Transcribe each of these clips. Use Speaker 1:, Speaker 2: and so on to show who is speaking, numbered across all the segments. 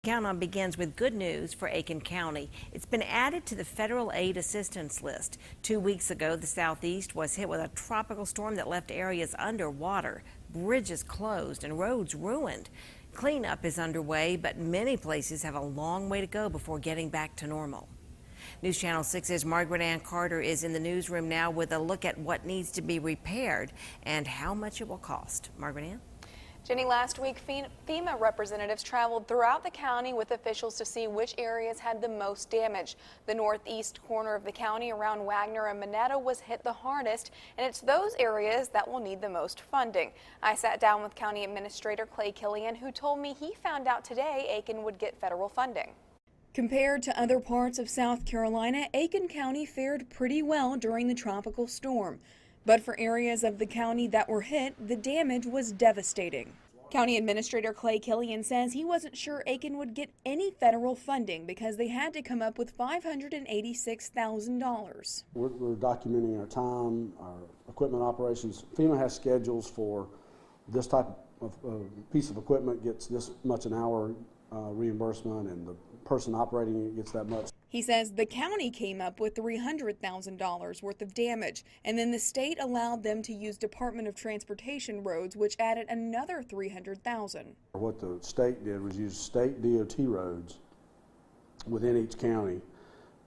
Speaker 1: Countdown begins with good news for Aiken County. It's been added to the federal aid assistance list. 2 weeks ago, the southeast was hit with a tropical storm that left areas underwater, bridges closed, and roads ruined. Cleanup is underway, but many places have a long way to go before getting back to normal. News Channel 6's Margaret Ann Carter is in the newsroom now with a look at what needs to be repaired and how much it will cost. Margaret Ann?
Speaker 2: Jenny, last week FEMA representatives traveled throughout the county with officials to see which areas had the most damage. The northeast corner of the county around Wagner and Mineta was hit the hardest, and it's those areas that will need the most funding. I sat down with County Administrator Clay Killian, who told me he found out today Aiken would get federal funding.
Speaker 3: Compared to other parts of South Carolina, Aiken County fared pretty well during the tropical storm. But for areas of the county that were hit, the damage was devastating. County Administrator Clay Killian says he wasn't sure Aiken would get any federal funding because they had to come up with $586,000.
Speaker 4: We're documenting our time, our equipment operations. FEMA has schedules for this type of piece of equipment gets this much an hour reimbursement, and the person operating it gets that much.
Speaker 3: He says the county came up with $300,000 worth of damage, and then the state allowed them to use Department of Transportation roads, which added another $300,000.
Speaker 4: What the state did was use state DOT roads within each county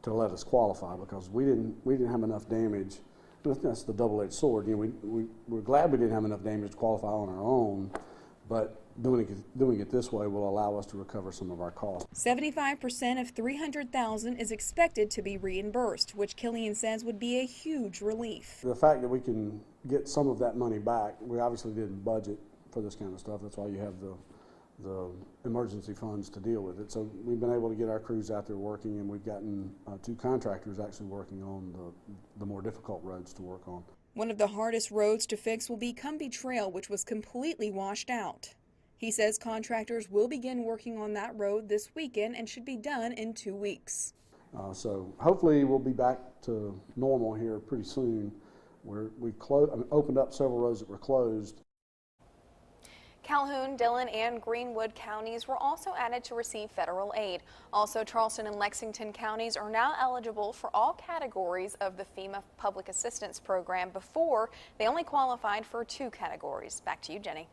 Speaker 4: to let us qualify, because we didn't have enough damage. That's the double-edged sword. You know, we're glad we didn't have enough damage to qualify on our own, but doing it this way will allow us to recover some of our costs.
Speaker 3: 75% of $300,000 is expected to be reimbursed, which Killian says would be a huge relief.
Speaker 4: The fact that we can get some of that money back, we obviously didn't budget for this kind of stuff. That's why you have the emergency funds to deal with it. So we've been able to get our crews out there working, and we've gotten 2 contractors actually working on the more difficult roads to work on.
Speaker 3: One of the hardest roads to fix will be Cumbie Trail, which was completely washed out. He says contractors will begin working on that road this weekend and should be done in 2 weeks.
Speaker 4: So hopefully we'll be back to normal here pretty soon. We opened up several roads that were closed.
Speaker 2: Calhoun, Dillon, and Greenwood counties were also added to receive federal aid. Also, Charleston and Lexington counties are now eligible for all categories of the FEMA Public Assistance Program. Before, they only qualified for 2 categories. Back to you, Jenny.